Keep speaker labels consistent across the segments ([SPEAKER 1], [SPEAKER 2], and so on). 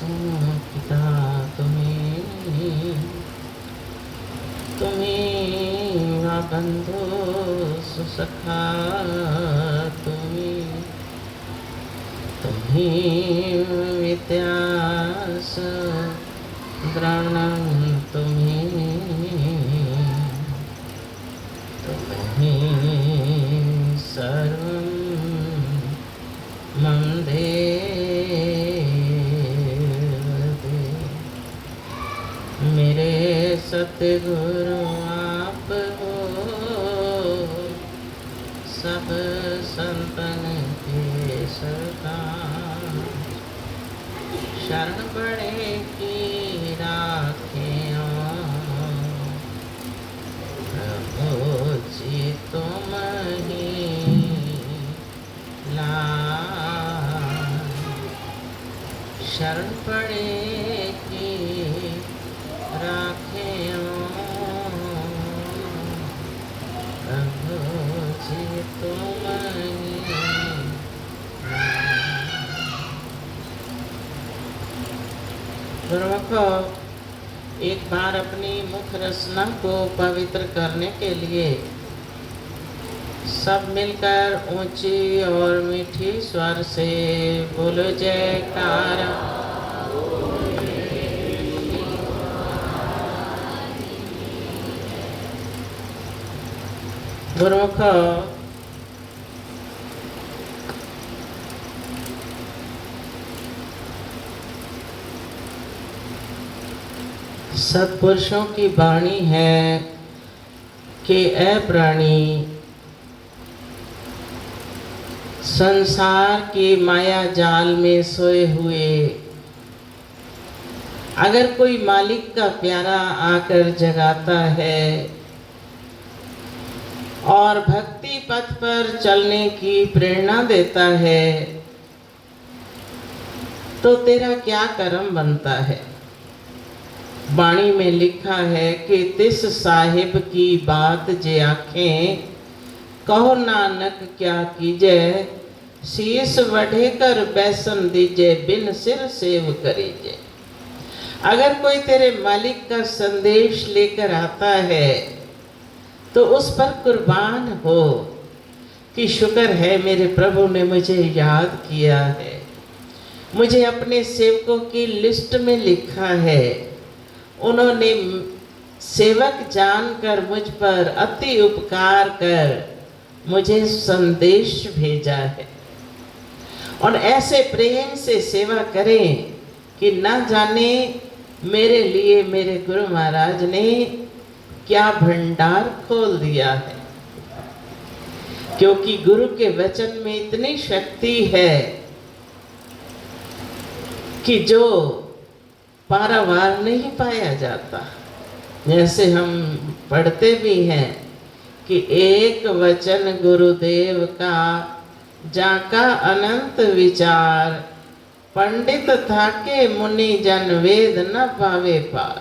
[SPEAKER 1] पिता तुम्हें, तुम्हें वा बंधु सुसखा तुम्हें, तुम्हें विद्यास द्रोणं तुम्हें, तुम्हें सर्वं मम देवते। मेरे सतगुरु आप हो, सब संतन के सरदार। शरण पड़े की राखे प्रभु जी तुम ही लाए। शरण पड़े की राखे प्रभु जी तुम ही गुरुमुखो, एक बार अपनी मुख रचना को पवित्र करने के लिए सब मिलकर ऊंची और मीठी स्वर से बोलो जयकारा। गुरुमुखो, सत्पुरुषों की वाणी है कि ऐ प्राणी, संसार की माया जाल में सोए हुए अगर कोई मालिक का प्यारा आकर जगाता है और भक्ति पथ पर चलने की प्रेरणा देता है, तो तेरा क्या कर्म बनता है। वाणी में लिखा है कि तिस साहिब की बात जे आखें, कहो नानक क्या कीजे, शीस बढ़े कर बैसन दीजे, बिन सिर सेव करीजे। अगर कोई तेरे मालिक का संदेश लेकर आता है तो उस पर कुर्बान हो कि शुक्र है मेरे प्रभु ने मुझे याद किया है, मुझे अपने सेवकों की लिस्ट में लिखा है, उन्होंने सेवक जानकर मुझ पर अति उपकार कर मुझे संदेश भेजा है। और ऐसे प्रेम से सेवा करें कि ना जाने मेरे लिए मेरे गुरु महाराज ने क्या भंडार खोल दिया है। क्योंकि गुरु के वचन में इतनी शक्ति है कि जो पारावार नहीं पाया जाता। जैसे हम पढ़ते भी हैं कि एक वचन गुरुदेव का जाका अनंत विचार, पंडित था के मुनि जन वेद न पावे पार।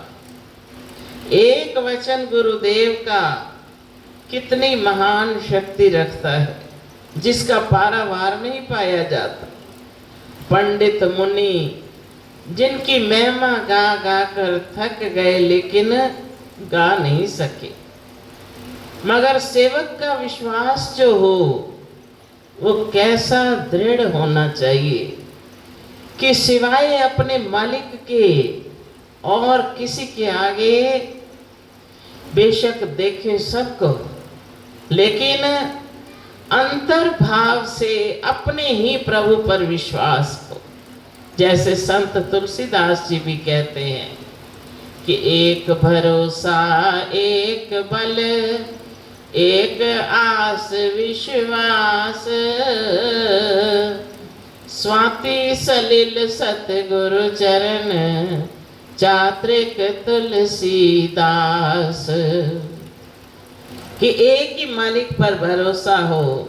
[SPEAKER 1] एक वचन गुरुदेव का कितनी महान शक्ति रखता है, जिसका पारावार नहीं पाया जाता। पंडित मुनि जिनकी महिमा गा गा कर थक गए लेकिन गा नहीं सके, मगर सेवक का विश्वास जो हो वो कैसा दृढ़ होना चाहिए कि सिवाय अपने मालिक के और किसी के आगे बेशक देखे सबको, लेकिन अंतर्भाव से अपने ही प्रभु पर विश्वास हो। जैसे संत तुलसीदास जी भी कहते हैं कि एक भरोसा एक बल एक आस विश्वास, स्वाति सलिल सतगुरु चरण चात्रिक तुलसीदास। कि एक ही मालिक पर भरोसा हो,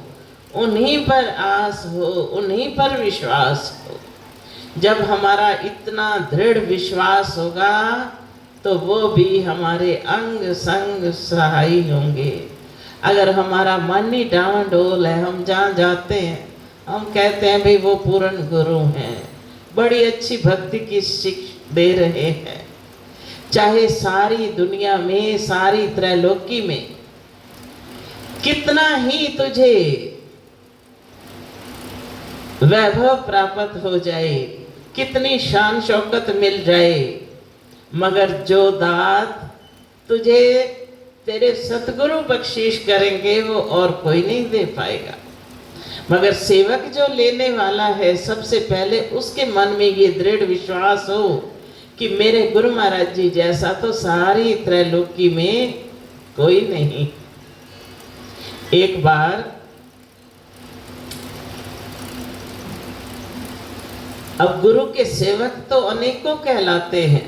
[SPEAKER 1] उन्हीं पर आस हो, उन्हीं पर विश्वास हो। जब हमारा इतना दृढ़ विश्वास होगा तो वो भी हमारे अंग संग सहाय होंगे। अगर हमारा मन ही डावाडोल है, हम जहाँ जाते हैं हम कहते हैं भाई वो पूर्ण गुरु हैं, बड़ी अच्छी भक्ति की शिक्षा दे रहे हैं। चाहे सारी दुनिया में, सारी त्रैलोकी में कितना ही तुझे वैभव प्राप्त हो जाए, कितनी शान शौकत मिल जाए, मगर जो दात तुझे तेरे सतगुरु बख्शीश करेंगे वो और कोई नहीं दे पाएगा। मगर सेवक जो लेने वाला है, सबसे पहले उसके मन में ये दृढ़ विश्वास हो कि मेरे गुरु महाराज जी जैसा तो सारी त्रैलोकी में कोई नहीं। एक बार अब गुरु के सेवक तो अनेकों कहलाते हैं।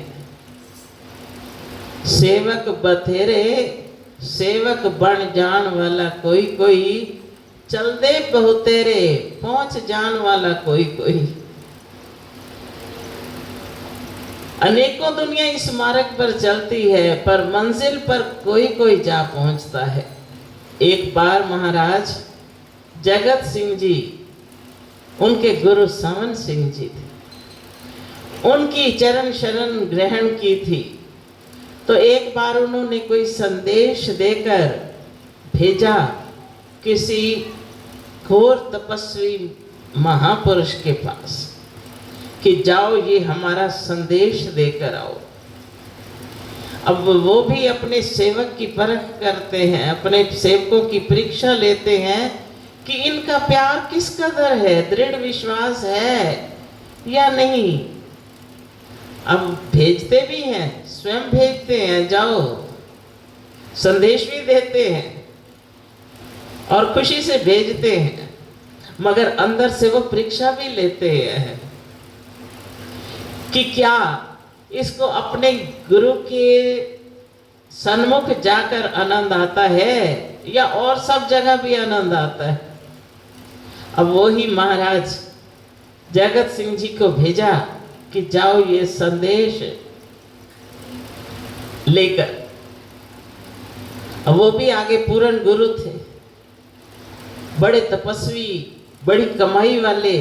[SPEAKER 1] सेवक बथेरे, सेवक बन जान वाला कोई कोई, चल दे बहुतेरे, पहुंच जान वाला कोई कोई। अनेकों दुनिया इस मार्ग पर चलती है, पर मंजिल पर कोई कोई जा पहुंचता है। एक बार महाराज जगत सिंह जी, उनके गुरु सावन सिंह जी थे, उनकी चरण शरण ग्रहण की थी। तो एक बार उन्होंने कोई संदेश देकर भेजा किसी घोर तपस्वी महापुरुष के पास कि जाओ ये हमारा संदेश देकर आओ। अब वो भी अपने सेवक की परख करते हैं, अपने सेवकों की परीक्षा लेते हैं कि इनका प्यार किस कदर है, दृढ़ विश्वास है या नहीं। अब भेजते भी हैं, स्वयं भेजते हैं, जाओ संदेश भी देते हैं और खुशी से भेजते हैं, मगर अंदर से वो परीक्षा भी लेते हैं कि क्या इसको अपने गुरु के सन्मुख जाकर आनंद आता है या और सब जगह भी आनंद आता है। अब वो ही महाराज जगत सिंह जी को भेजा कि जाओ ये संदेश लेकर। अब वो भी आगे पूर्ण गुरु थे, बड़े तपस्वी, बड़ी कमाई वाले।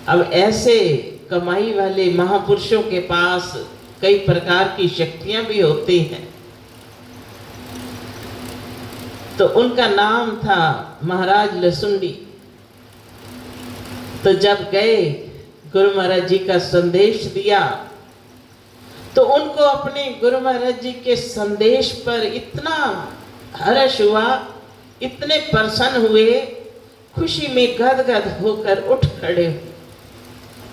[SPEAKER 1] अब ऐसे कमाई वाले महापुरुषों के पास कई प्रकार की शक्तियां भी होती हैं। तो उनका नाम था महाराज लसुंडी। तो जब गए गुरु महाराज जी का संदेश दिया तो उनको अपने गुरु महाराज जी के संदेश पर इतना हर्ष हुआ, इतने प्रसन्न हुए, खुशी में गदगद होकर उठ खड़े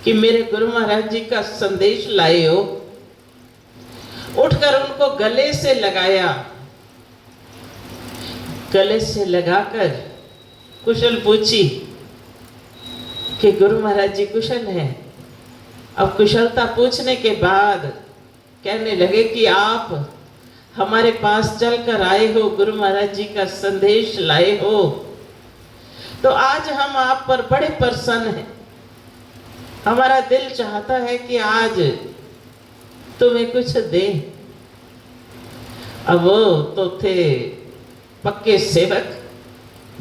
[SPEAKER 1] कि मेरे गुरु महाराज जी का संदेश लाए हो। उठकर उनको गले से लगाया, गले से लगाकर कुशल पूछी कि गुरु महाराज जी कुशल हैं। अब कुशलता पूछने के बाद कहने लगे कि आप हमारे पास चलकर आए हो, गुरु महाराज जी का संदेश लाए हो, तो आज हम आप पर बड़े प्रसन्न हैं। हमारा दिल चाहता है कि आज तुम्हें कुछ दें। अब वो तो थे पक्के सेवक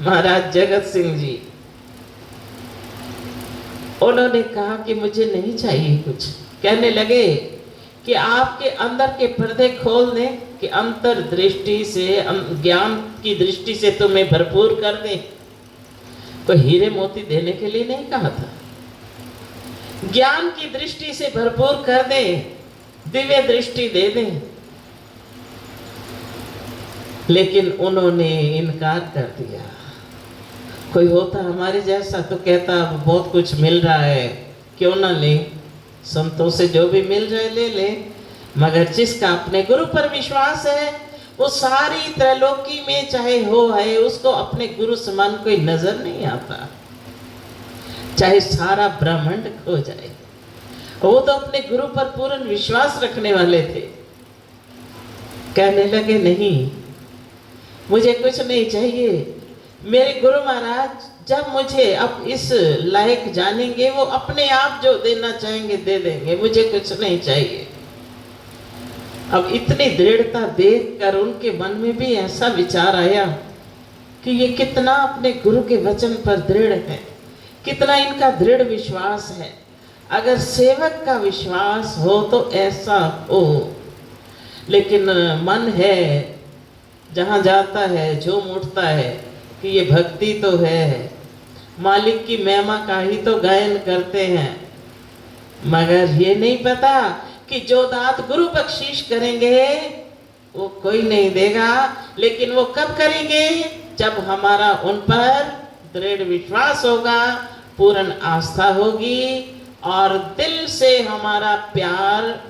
[SPEAKER 1] महाराज जगत सिंह जी। उन्होंने कहा कि मुझे नहीं चाहिए कुछ। कहने लगे कि आपके अंदर के पर्दे खोल दें कि अंतर दृष्टि से, ज्ञान की दृष्टि से तुम्हें भरपूर कर दें। कोई हीरे मोती देने के लिए नहीं कहा था, ज्ञान की दृष्टि से भरपूर कर दें, दिव्य दृष्टि दे दें। लेकिन उन्होंने इनकार कर दिया। कोई होता हमारे जैसा तो कहता बहुत कुछ मिल रहा है, क्यों ना ले, संतों से जो भी मिल जाए ले ले। मगर जिसका अपने गुरु पर विश्वास है वो सारी त्रैलोकी में चाहे हो है, उसको अपने गुरु समान कोई नजर नहीं आता, चाहे सारा ब्रह्मांड खो जाए। वो तो अपने गुरु पर पूर्ण विश्वास रखने वाले थे। कहने लगे नहीं, मुझे कुछ नहीं चाहिए। मेरे गुरु महाराज जब मुझे अब इस लायक जानेंगे वो अपने आप जो देना चाहेंगे दे देंगे, मुझे कुछ नहीं चाहिए। अब इतनी दृढ़ता देखकर उनके मन में भी ऐसा विचार आया कि ये कितना अपने गुरु के वचन पर दृढ़ है, कितना इनका दृढ़ विश्वास है। अगर सेवक का विश्वास हो तो ऐसा हो, लेकिन मन है जहाँ जाता है झूम उठता है कि ये भक्ति तो है, मालिक की महिमा का ही तो गायन करते हैं, मगर ये नहीं पता कि जो दात गुरु बख्शीश करेंगे वो कोई नहीं देगा। लेकिन वो कब करेंगे? जब हमारा उन पर दृढ़ विश्वास होगा, पूर्ण आस्था होगी और दिल से हमारा प्यार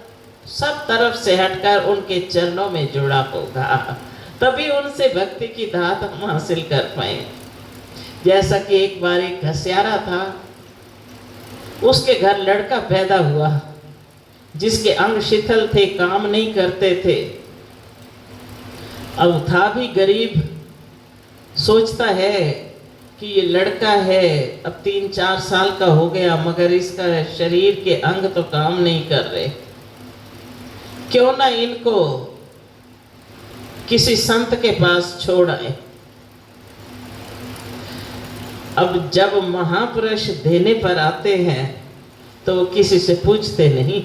[SPEAKER 1] सब तरफ से हटकर उनके चरणों में जुड़ा होगा, तभी उनसे भक्ति की दात हम हासिल कर पाए। जैसा कि एक बार एक घसियारा था, उसके घर लड़का पैदा हुआ जिसके अंग शिथिल थे, काम नहीं करते थे। अब था भी गरीब, सोचता है कि ये लड़का है, अब 3-4 साल का हो गया, मगर इसका शरीर के अंग तो काम नहीं कर रहे, क्यों ना इनको किसी संत के पास छोड़ आए। अब जब महापुरुष देने पर आते हैं तो वो किसी से पूछते नहीं।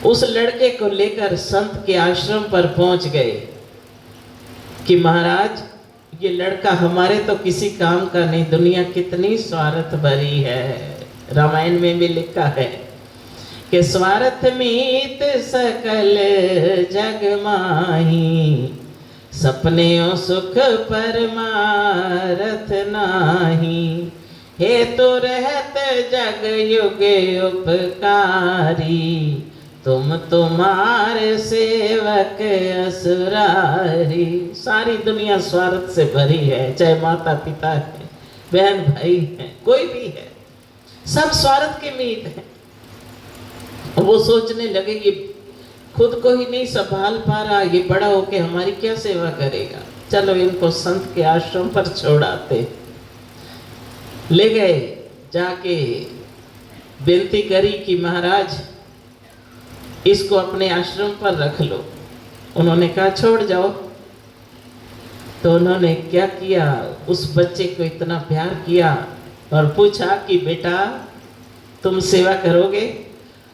[SPEAKER 1] उस लड़के को लेकर संत के आश्रम पर पहुंच गए कि महाराज ये लड़का हमारे तो किसी काम का नहीं, दुनिया कितनी स्वार्थ भरी है। रामायण में भी लिखा है कि स्वार्थ मीत सकल जग माही, सपने सुख परमारथ नाही, हे तो रहत जग युग उपकारी, तुम तुम्हारे सेवक असुरारी। सारी दुनिया स्वार्थ से भरी है, चाहे माता पिता है, बहन भाई है, कोई भी है, सब स्वार्थ के मीत है। वो सोचने लगे ये खुद को ही नहीं संभाल पा रहा, ये बड़ा होके हमारी क्या सेवा करेगा, चलो इनको संत के आश्रम पर छोड़ाते। ले गए, जाके विनती करी कि महाराज इसको अपने आश्रम पर रख लो। उन्होंने कहा छोड़ जाओ। तो उन्होंने क्या किया, उस बच्चे को इतना प्यार किया और पूछा कि बेटा तुम सेवा करोगे।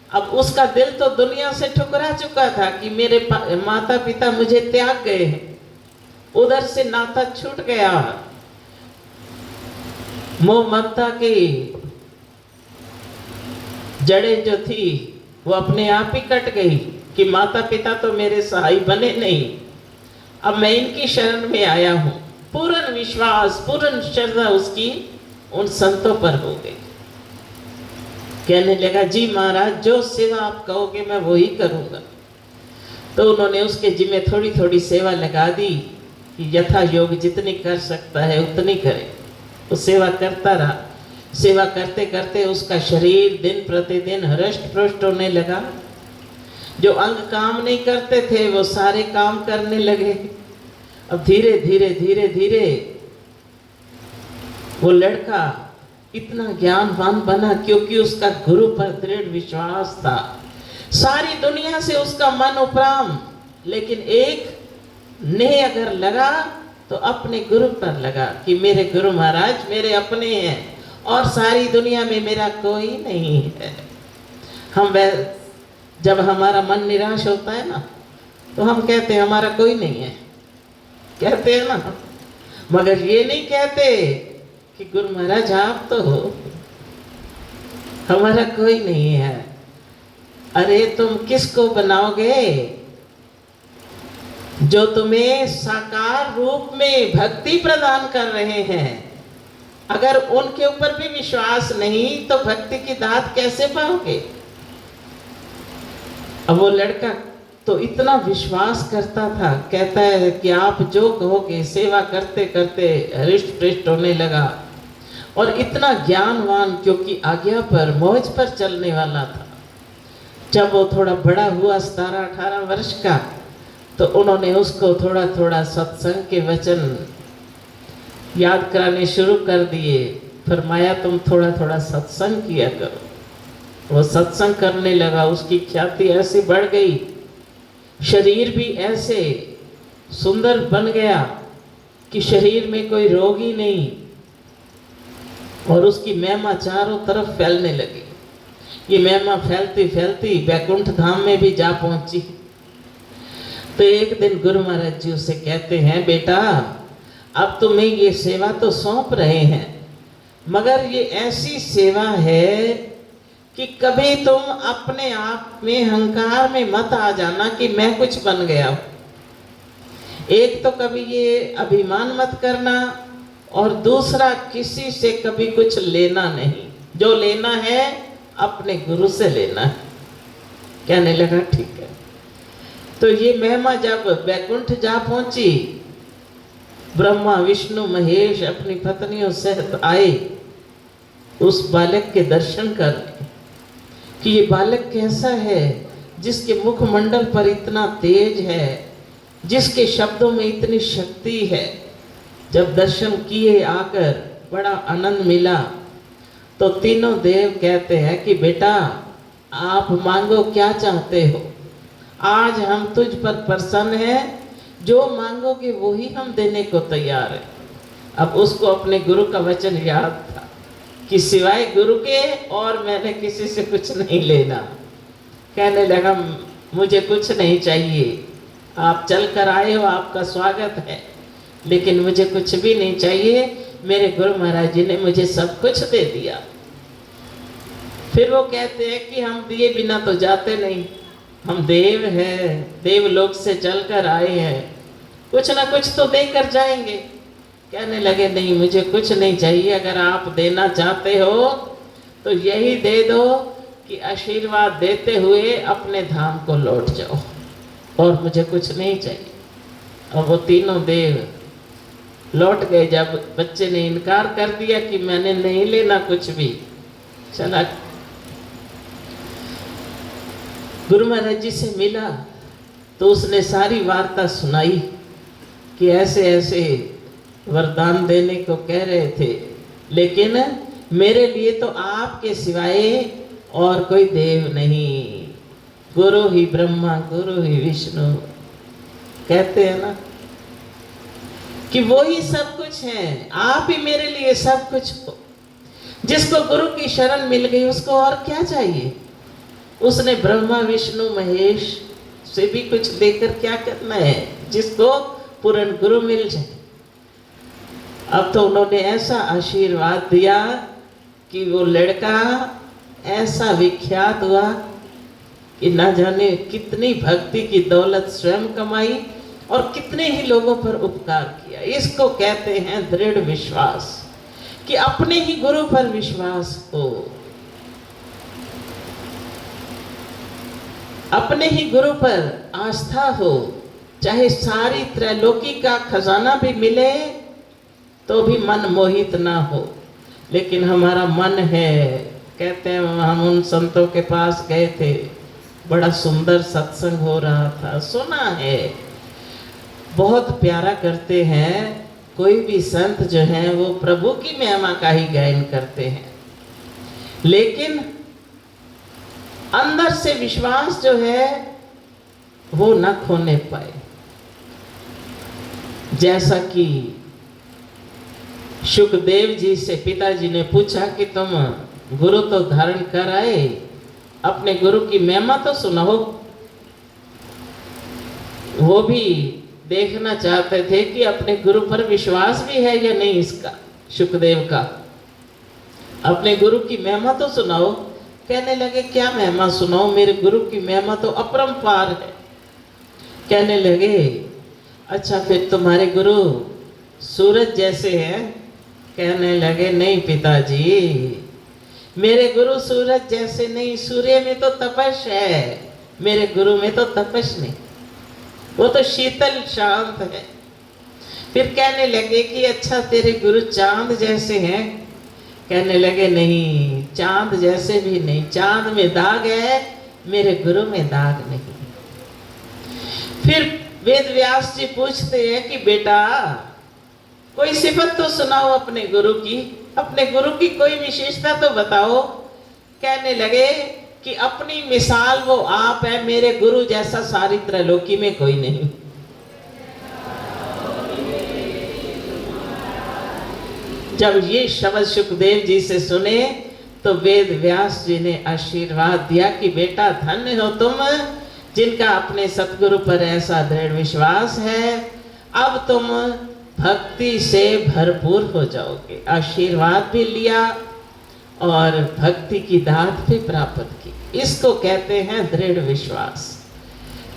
[SPEAKER 1] अब उसका दिल तो दुनिया से ठुकरा चुका था कि मेरे माता पिता मुझे त्याग गए हैं, उधर से नाता छूट गया, मोह ममता की जड़ें जो थी वो अपने आप ही कट गई कि माता पिता तो मेरे सहाय बने नहीं, अब मैं इनकी शरण में आया हूँ। पूर्ण विश्वास, पूर्ण श्रद्धा उसकी उन संतों पर हो गई। कहने लगा जी महाराज जो सेवा आप कहोगे मैं वही करूँगा। तो उन्होंने उसके जिम्मे थोड़ी थोड़ी सेवा लगा दी कि यथा योग जितनी कर सकता है उतनी करे। वो सेवा करता रहा। सेवा करते करते उसका शरीर दिन प्रतिदिन हृष्ट पुष्ट होने लगा। जो अंग काम नहीं करते थे वो सारे काम करने लगे। अब धीरे धीरे धीरे धीरे वो लड़का इतना ज्ञानवान बना क्योंकि उसका गुरु पर दृढ़ विश्वास था। सारी दुनिया से उसका मन उपराम, लेकिन एक नेह अगर लगा तो अपने गुरु पर लगा कि मेरे गुरु महाराज मेरे अपने हैं और सारी दुनिया में मेरा कोई नहीं है। हम जब हमारा मन निराश होता है ना तो हम कहते हैं हमारा कोई नहीं है, कहते हैं ना, मगर ये नहीं कहते कि गुरु महाराज आप तो हो, हमारा कोई नहीं है। अरे तुम किसको बनाओगे जो तुम्हें साकार रूप में भक्ति प्रदान कर रहे हैं। अगर उनके ऊपर भी विश्वास नहीं तो भक्ति की दात कैसे पाओगे। अब वो लड़का तो इतना विश्वास करता था, कहता है कि आप जो कहोगे, सेवा करते करते हृष्ट पुष्ट होने लगा और इतना ज्ञानवान क्योंकि आज्ञा पर मौज पर चलने वाला था। जब वो थोड़ा बड़ा हुआ 17-18 वर्ष का तो उन्होंने उसको थोड़ा थोड़ा सत्संग के वचन याद कराने शुरू कर दिए। फरमाया तुम थोड़ा थोड़ा सत्संग किया करो। वो सत्संग करने लगा, उसकी ख्याति ऐसी बढ़ गई, शरीर भी ऐसे सुंदर बन गया कि शरीर में कोई रोग ही नहीं और उसकी महिमा चारों तरफ फैलने लगी। ये महिमा फैलती फैलती बैकुंठ धाम में भी जा पहुंची। तो एक दिन गुरु महाराज जी उसे कहते हैं, बेटा अब तुम्हें ये सेवा तो सौंप रहे हैं, मगर ये ऐसी सेवा है कि कभी तुम अपने आप में अहंकार में मत आ जाना कि मैं कुछ बन गया हूं। एक तो कभी ये अभिमान मत करना, और दूसरा किसी से कभी कुछ लेना नहीं, जो लेना है अपने गुरु से लेना है। कहने लगा ठीक है। तो ये महिमा जब बैकुंठ जा पहुंची, ब्रह्मा विष्णु महेश अपनी पत्नियों सहित आए उस बालक के दर्शन करने कि ये बालक कैसा है, जिसके मुखमंडल पर इतना तेज है, जिसके शब्दों में इतनी शक्ति है। जब दर्शन किए आकर बड़ा आनंद मिला, तो तीनों देव कहते हैं कि बेटा आप मांगो क्या चाहते हो, आज हम तुझ पर प्रसन्न हैं, जो मांगोगे वो ही हम देने को तैयार हैं। अब उसको अपने गुरु का वचन याद था कि सिवाय गुरु के और मैंने किसी से कुछ नहीं लेना। कहने लगा मुझे कुछ नहीं चाहिए, आप चल कर आए हो, आपका स्वागत है, लेकिन मुझे कुछ भी नहीं चाहिए, मेरे गुरु महाराज जी ने मुझे सब कुछ दे दिया। फिर वो कहते हैं कि हम दिए बिना तो जाते नहीं, हम देव हैं, देवलोक से चलकर आए हैं, कुछ ना कुछ तो देकर जाएंगे। कहने लगे नहीं मुझे कुछ नहीं चाहिए, अगर आप देना चाहते हो तो यही दे दो कि आशीर्वाद देते हुए अपने धाम को लौट जाओ, और मुझे कुछ नहीं चाहिए। और वो तीनों देव लौट गए। जब बच्चे ने इनकार कर दिया कि मैंने नहीं लेना कुछ भी, चला गुरु महाराज जी से मिला तो उसने सारी वार्ता सुनाई कि ऐसे ऐसे वरदान देने को कह रहे थे, लेकिन मेरे लिए तो आपके सिवाय और कोई देव नहीं, गुरु ही ब्रह्मा गुरु ही विष्णु। कहते हैं ना कि वो ही सब कुछ है, आप ही मेरे लिए सब कुछ हो। जिसको गुरु की शरण मिल गई उसको और क्या चाहिए। उसने ब्रह्मा विष्णु महेश से भी कुछ देकर क्या करना है, जिसको पूर्ण गुरु मिल जाए। अब तो उन्होंने ऐसा आशीर्वाद दिया कि वो लड़का ऐसा विख्यात हुआ कि ना जाने कितनी भक्ति की दौलत स्वयं कमाई और कितने ही लोगों पर उपकार किया। इसको कहते हैं दृढ़ विश्वास, कि अपने ही गुरु पर विश्वास हो, अपने ही गुरु पर आस्था हो। चाहे सारी त्रैलोकी का खजाना भी मिले तो भी मन मोहित ना हो, लेकिन हमारा मन है। कहते हैं हम उन संतों के पास गए थे, बड़ा सुंदर सत्संग हो रहा था, सुना है, बहुत प्यारा करते हैं। कोई भी संत जो हैं वो प्रभु की महिमा का ही गायन करते हैं, लेकिन अंदर से विश्वास जो है वो न खोने पाए। जैसा कि शुकदेव जी से पिताजी ने पूछा कि तुम गुरु तो धारण कर आए, अपने गुरु की महिमा तो सुनाओ। वो भी देखना चाहते थे कि अपने गुरु पर विश्वास भी है या नहीं इसका, शुकदेव का। अपने गुरु की महिमा तो सुनाओ। कहने लगे क्या महिमा सुनाओ, मेरे गुरु की महिमा तो अपरंपार है। कहने लगे अच्छा फिर तुम्हारे गुरु सूरज जैसे हैं। कहने लगे नहीं पिताजी, मेरे गुरु सूरज जैसे नहीं, सूर्य में तो तपश है, मेरे गुरु में तो तपश नहीं, वो तो शीतल शांत है। फिर कहने लगे कि अच्छा तेरे गुरु चांद जैसे हैं। कहने लगे नहीं, चांद जैसे भी नहीं, चांद में दाग है, मेरे गुरु में दाग नहीं। फिर वेद व्यास जी पूछते हैं कि बेटा कोई सिफत तो सुनाओ अपने गुरु की, अपने गुरु की कोई विशेषता तो बताओ। कहने लगे कि अपनी मिसाल वो आप है, मेरे गुरु जैसा सारी त्रैलोकी में कोई नहीं। जब ये शब्द शुकदेव जी से सुने तो वेद व्यास जी ने आशीर्वाद दिया कि बेटा धन्य हो तुम, जिनका अपने सतगुरु पर ऐसा दृढ़ विश्वास है। अब तुम भक्ति से भरपूर हो जाओगे। आशीर्वाद भी लिया और भक्ति की दात भी प्राप्त की। इसको कहते हैं दृढ़ विश्वास।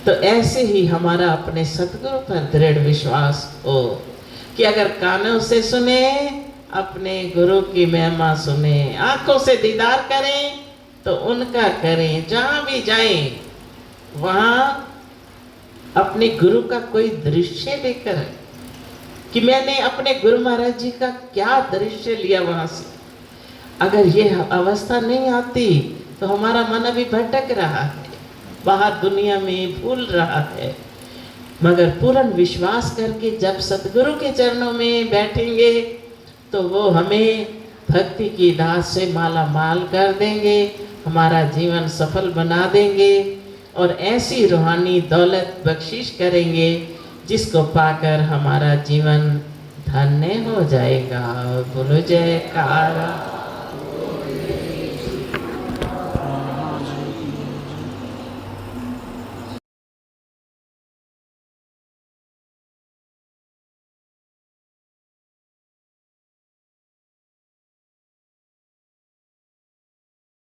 [SPEAKER 1] तो ऐसे ही हमारा अपने सतगुरु पर दृढ़ विश्वास हो कि अगर कानों से सुने, अपने गुरु की महिमा सुने, आंखों से दीदार करें तो उनका करें, जहां भी जाएं वहां अपने गुरु का कोई दृश्य लेकर आए कि मैंने अपने गुरु महाराज जी का क्या दृश्य लिया वहां से। अगर ये अवस्था नहीं आती तो हमारा मन अभी भटक रहा है, बाहर दुनिया में भूल रहा है। मगर पूर्ण विश्वास करके जब सतगुरु के चरणों में बैठेंगे तो वो हमें भक्ति की दात से माला माल कर देंगे, हमारा जीवन सफल बना देंगे और ऐसी रूहानी दौलत बख्शिश करेंगे जिसको पाकर हमारा जीवन धन्य हो जाएगा। बोलो जयकारा।